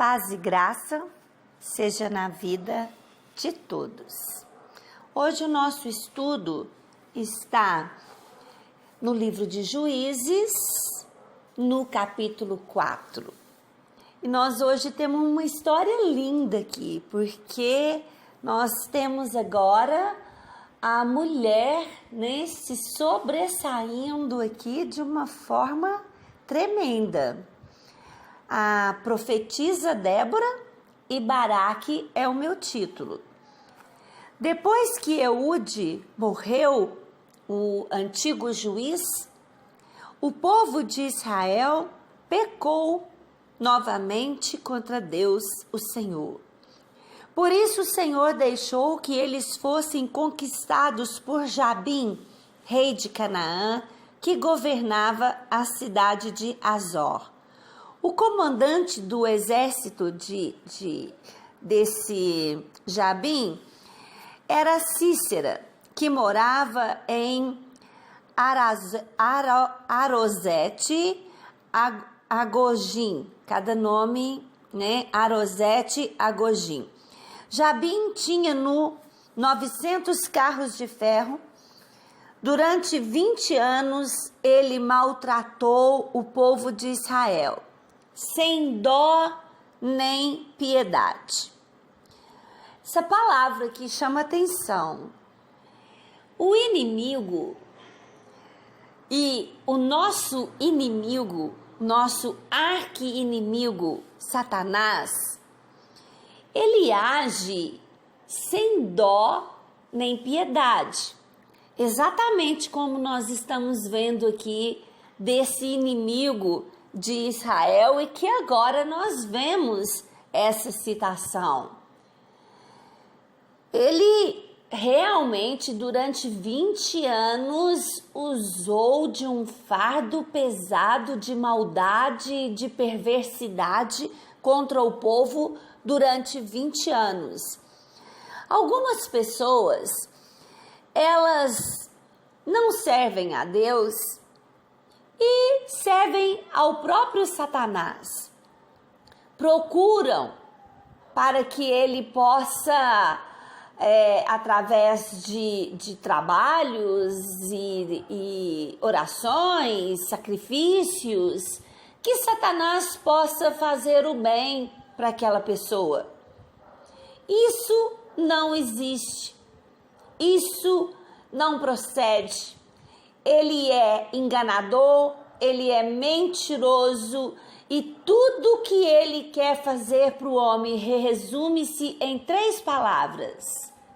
Paz e graça seja na vida de todos. Hoje o nosso estudo está no livro de Juízes, no capítulo 4. E nós hoje temos uma história linda aqui, porque nós temos agora a mulher, se sobressaindo aqui de uma forma tremenda. A profetisa Débora e Baraque é o meu título. Depois que Eude morreu, o antigo juiz, o povo de Israel pecou novamente contra Deus, o Senhor. Por isso o Senhor deixou que eles fossem conquistados por Jabim, rei de Canaã, que governava a cidade de Azor. O comandante do exército desse Jabim era Cícera, que morava em Arosete Agogim. Cada nome, Arosete Agogim. Jabim tinha 900 carros de ferro. Durante 20 anos ele maltratou o povo de Israel, sem dó nem piedade. Essa palavra aqui chama atenção. O inimigo e o nosso inimigo, nosso arqui-inimigo, Satanás, ele age sem dó nem piedade. Exatamente como nós estamos vendo aqui desse inimigo de Israel e que agora nós vemos essa citação. Ele realmente durante 20 anos usou de um fardo pesado de maldade, de perversidade contra o povo durante 20 anos. Algumas pessoas, elas não servem a Deus e servem ao próprio Satanás. Procuram para que ele possa, através de trabalhos e orações, sacrifícios, que Satanás possa fazer o bem para aquela pessoa. Isso não existe. Isso não procede. Ele é enganador, ele é mentiroso e tudo que ele quer fazer para o homem resume-se em 3 palavras: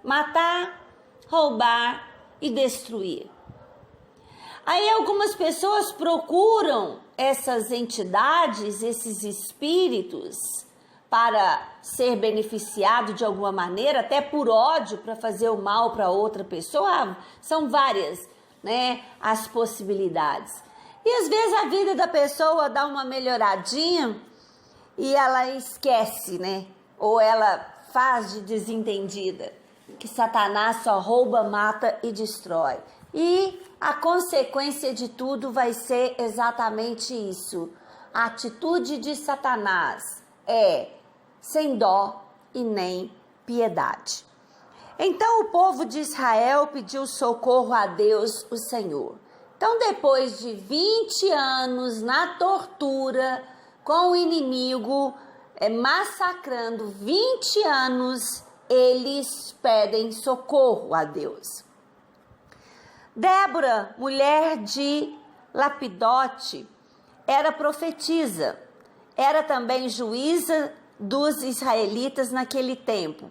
matar, roubar e destruir. Aí algumas pessoas procuram essas entidades, esses espíritos, para ser beneficiado de alguma maneira, até por ódio, para fazer o mal para outra pessoa. São várias, as possibilidades. E às vezes a vida da pessoa dá uma melhoradinha e ela esquece, ou ela faz de desentendida, que Satanás só rouba, mata e destrói. E a consequência de tudo vai ser exatamente isso. A atitude de Satanás é sem dó e nem piedade. Então o povo de Israel pediu socorro a Deus, o Senhor. Então depois de 20 anos na tortura, com o inimigo massacrando, 20 anos, eles pedem socorro a Deus. Débora, mulher de Lapidote, era profetisa, era também juíza dos israelitas naquele tempo.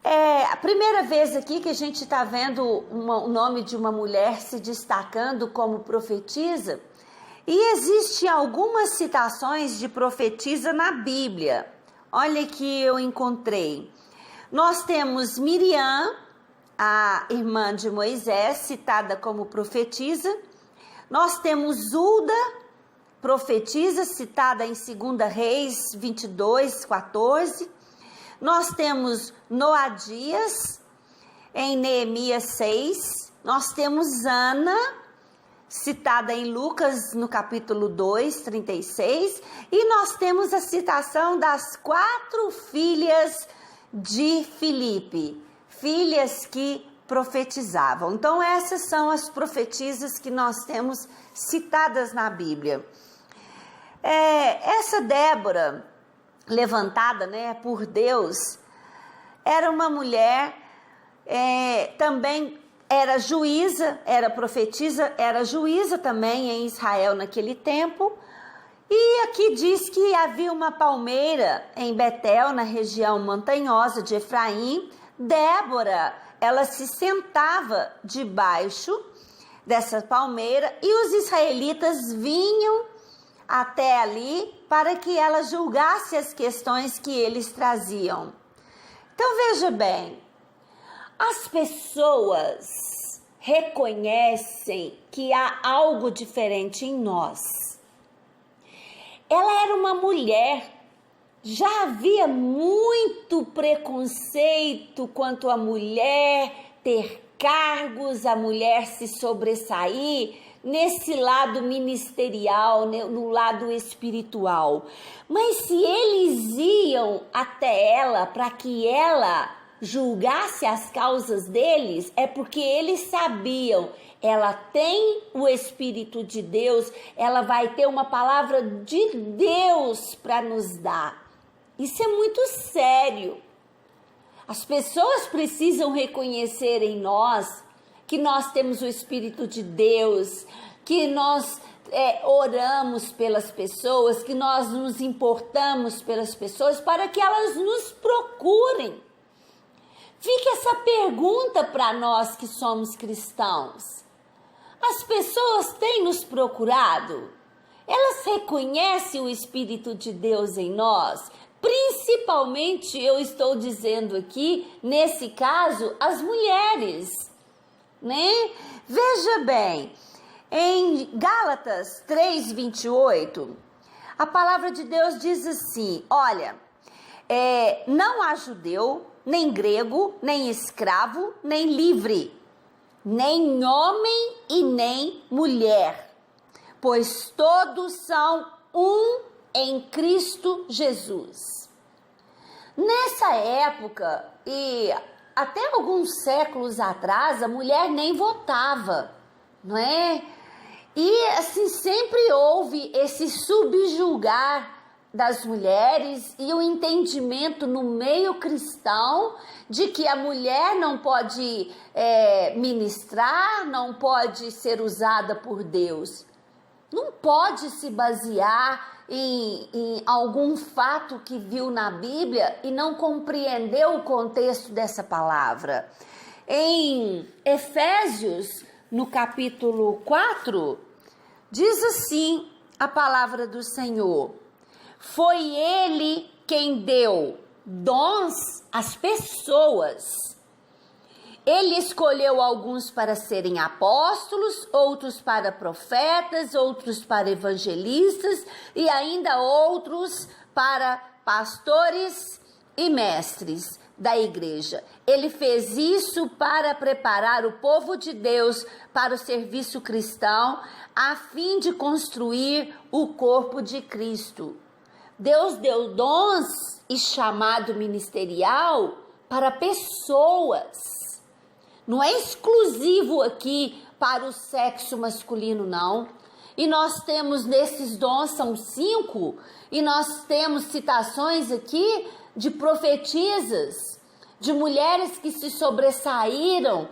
É a primeira vez aqui que a gente está vendo o nome de uma mulher se destacando como profetisa, e existem algumas citações de profetisa na Bíblia. Olha que eu encontrei. Nós temos Miriam, a irmã de Moisés, citada como profetisa. Nós temos Hulda, profetisa, citada em 2 Reis 22, 14. Nós temos Noadias, em Neemias 6. Nós temos Ana, citada em Lucas no capítulo 2, 36, e nós temos a citação das 4 filhas de Filipe, filhas que profetizavam. Então essas são as profetisas que nós temos citadas na Bíblia. Essa Débora, levantada, por Deus, era uma mulher, também era juíza, era profetisa, era juíza também em Israel naquele tempo. E aqui diz que havia uma palmeira em Betel, na região montanhosa de Efraim. Débora, ela se sentava debaixo dessa palmeira e os israelitas vinham até ali para que ela julgasse as questões que eles traziam. Então veja bem, as pessoas reconhecem que há algo diferente em nós. Ela era uma mulher, já havia muito preconceito quanto a mulher ter cargos, a mulher se sobressair nesse lado ministerial, no lado espiritual. Mas se eles iam até ela para que ela julgasse as causas deles, é porque eles sabiam, ela tem o Espírito de Deus, ela vai ter uma palavra de Deus para nos dar. Isso é muito sério. As pessoas precisam reconhecer em nós que nós temos o Espírito de Deus, que nós oramos pelas pessoas, que nós nos importamos pelas pessoas para que elas nos procurem. Fica essa pergunta para nós que somos cristãos. As pessoas têm nos procurado? Elas reconhecem o Espírito de Deus em nós? Principalmente, eu estou dizendo aqui, nesse caso, as mulheres, Veja bem, em Gálatas 3:28, a palavra de Deus diz assim, olha, não há judeu, nem grego, nem escravo, nem livre, nem homem e nem mulher, pois todos são um em Cristo Jesus. Nessa época e até alguns séculos atrás, a mulher nem votava, não é? E assim, sempre houve esse subjugar das mulheres e o entendimento no meio cristão de que a mulher não pode ministrar, não pode ser usada por Deus. Não pode se basear em algum fato que viu na Bíblia e não compreendeu o contexto dessa palavra. Em Efésios, no capítulo 4, diz assim a palavra do Senhor: foi Ele quem deu dons às pessoas. Ele escolheu alguns para serem apóstolos, outros para profetas, outros para evangelistas e ainda outros para pastores e mestres da igreja. Ele fez isso para preparar o povo de Deus para o serviço cristão, a fim de construir o corpo de Cristo. Deus deu dons e chamado ministerial para pessoas. Não é exclusivo aqui para o sexo masculino, não. E nós temos nesses dons, são 5, e nós temos citações aqui de profetisas, de mulheres que se sobressaíram,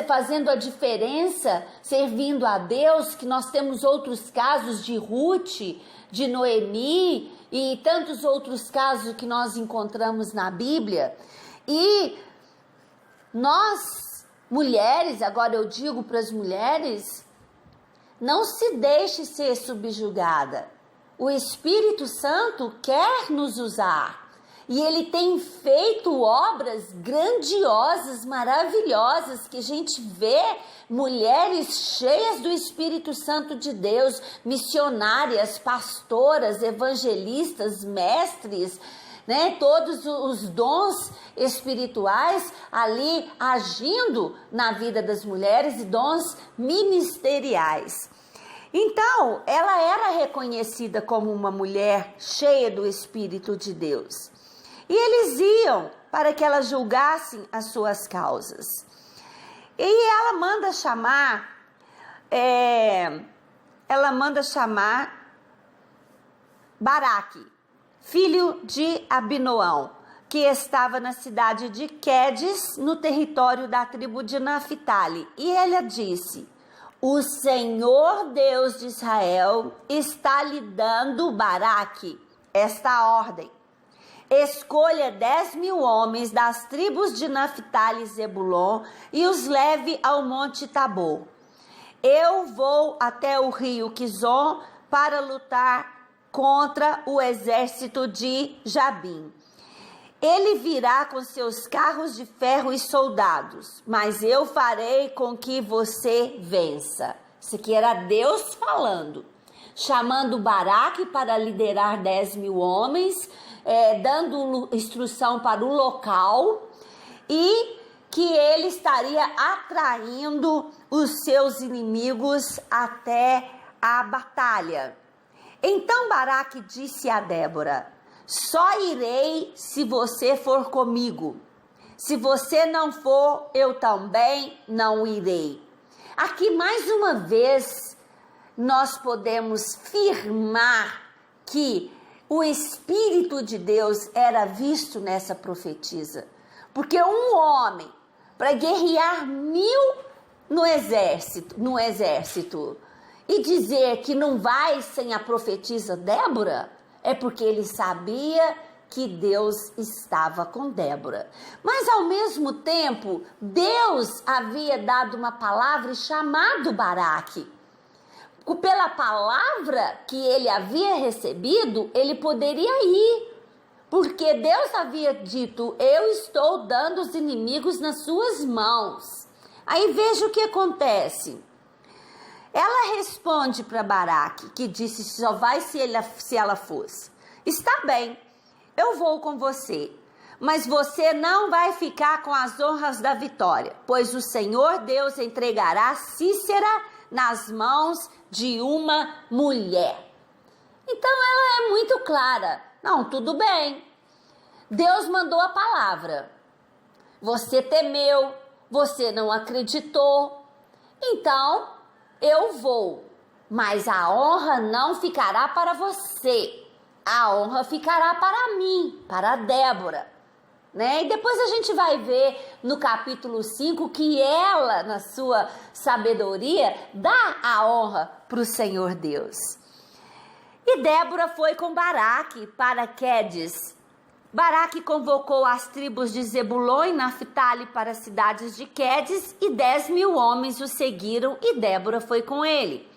fazendo a diferença, servindo a Deus, que nós temos outros casos de Ruth, de Noemi e tantos outros casos que nós encontramos na Bíblia. E nós, mulheres, agora eu digo para as mulheres, não se deixe ser subjugada. O Espírito Santo quer nos usar. E Ele tem feito obras grandiosas, maravilhosas, que a gente vê mulheres cheias do Espírito Santo de Deus, missionárias, pastoras, evangelistas, mestres, todos os dons espirituais ali agindo na vida das mulheres e dons ministeriais. Então, ela era reconhecida como uma mulher cheia do Espírito de Deus. E eles iam para que ela julgassem as suas causas. E ela manda chamar Baraque, filho de Abinoão, que estava na cidade de Quedes, no território da tribo de Naphtali. E ela disse: o Senhor Deus de Israel está lhe dando, Baraque, esta ordem: escolha 10.000 homens das tribos de Naphtali e Zebulon e os leve ao monte Tabor. Eu vou até o rio Quizon para lutar contra o exército de Jabim. Ele virá com seus carros de ferro e soldados, mas eu farei com que você vença. Isso aqui era Deus falando, chamando Baraque para liderar 10.000 homens, dando instrução para o local e que ele estaria atraindo os seus inimigos até a batalha. Então Baraque disse a Débora: só irei se você for comigo. Se você não for, eu também não irei. Aqui mais uma vez nós podemos firmar que o Espírito de Deus era visto nessa profetisa. Porque um homem, para guerrear 1.000 no exército, e dizer que não vai sem a profetisa Débora, é porque ele sabia que Deus estava com Débora. Mas ao mesmo tempo, Deus havia dado uma palavra e chamado Baraque. Pela palavra que ele havia recebido, ele poderia ir. Porque Deus havia dito: eu estou dando os inimigos nas suas mãos. Aí veja o que acontece. Ela responde para Baraque, que disse: só vai se ela fosse. Está bem, eu vou com você, mas você não vai ficar com as honras da vitória, pois o Senhor Deus entregará Sísera nas mãos de uma mulher. Então ela é muito clara. Não, tudo bem. Deus mandou a palavra. Você temeu, você não acreditou. Então eu vou, mas a honra não ficará para você, a honra ficará para mim, para Débora, né? E depois a gente vai ver no capítulo 5 que ela, na sua sabedoria, dá a honra para o Senhor Deus. E Débora foi com Baraque para Quedes. Baraque convocou as tribos de Zebulon e Naphtali para as cidades de Quedes, e 10.000 homens o seguiram, e Débora foi com ele.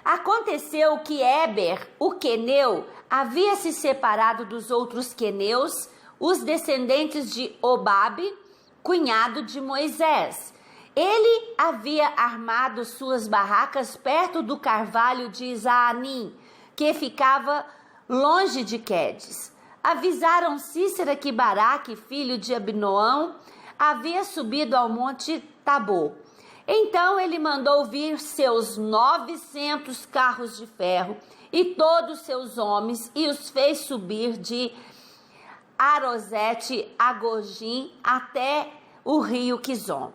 Aconteceu que Éber, o queneu, havia se separado dos outros queneus, os descendentes de Obabe, cunhado de Moisés. Ele havia armado suas barracas perto do carvalho de Zaanim, que ficava longe de Quedes. Avisaram Sísera que Baraque, filho de Abinoão, havia subido ao monte Tabor. Então ele mandou vir seus 900 carros de ferro e todos seus homens e os fez subir de Arosete a Gojim até o rio Quizon.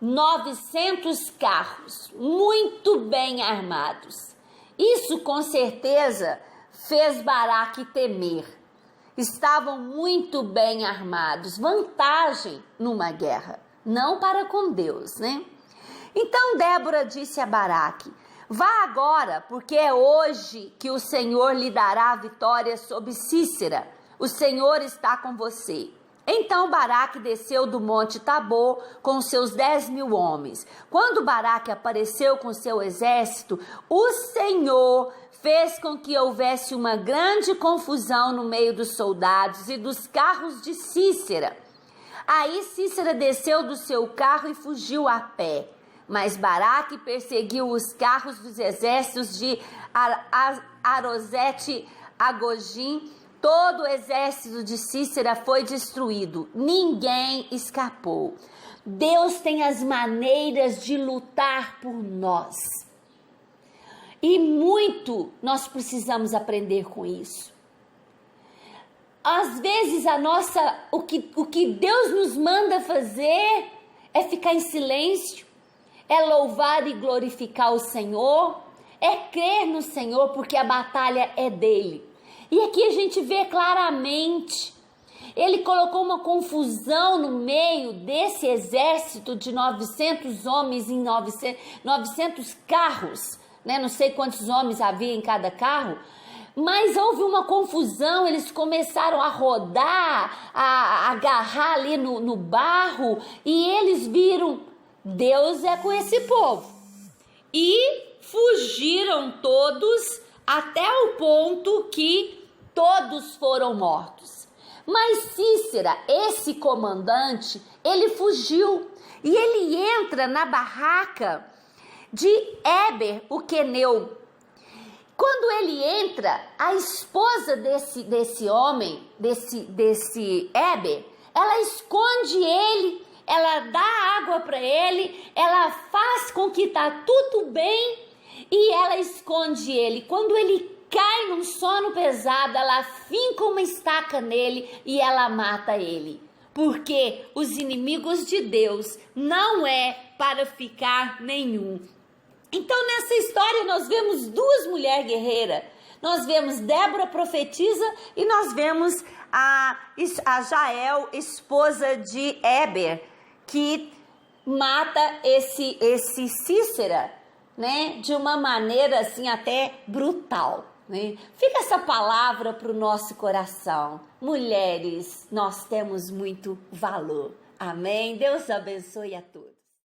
900 carros, muito bem armados. Isso com certeza fez Baraque temer. Estavam muito bem armados, vantagem numa guerra, não para com Deus, né? Então Débora disse a Baraque: vá agora, porque é hoje que o Senhor lhe dará a vitória sobre Sísera. O Senhor está com você. Então Baraque desceu do monte Tabor com seus 10.000 homens. Quando Baraque apareceu com seu exército, o Senhor fez com que houvesse uma grande confusão no meio dos soldados e dos carros de Sísera. Aí Sísera desceu do seu carro e fugiu a pé. Mas Baraque perseguiu os carros dos exércitos de Arosete a Gojim. Todo o exército de Sísera foi destruído, ninguém escapou. Deus tem as maneiras de lutar por nós. E muito nós precisamos aprender com isso. Às vezes o que Deus nos manda fazer é ficar em silêncio, é louvar e glorificar o Senhor, é crer no Senhor, porque a batalha é dele. E aqui a gente vê claramente, ele colocou uma confusão no meio desse exército de 900 homens em 900 carros, né? Não sei quantos homens havia em cada carro, mas houve uma confusão, eles começaram a rodar, a agarrar ali no barro, e eles viram, Deus é com esse povo. E fugiram todos até o ponto que todos foram mortos. Mas Sísera, esse comandante, ele fugiu e ele entra na barraca de Éber, o queneu. Quando ele entra, a esposa desse homem, desse Éber, ela esconde ele, ela dá água para ele, ela faz com que tá tudo bem e ela esconde ele. Quando ele cai num sono pesado, ela finca uma estaca nele e ela mata ele. Porque os inimigos de Deus não é para ficar nenhum. Então nessa história nós vemos duas mulheres guerreiras. Nós vemos Débora profetisa e nós vemos a Jael, esposa de Éber, que mata esse Sísera, né, de uma maneira assim até brutal, né? Fica essa palavra para o nosso coração. Mulheres, nós temos muito valor. Amém? Deus abençoe a todos.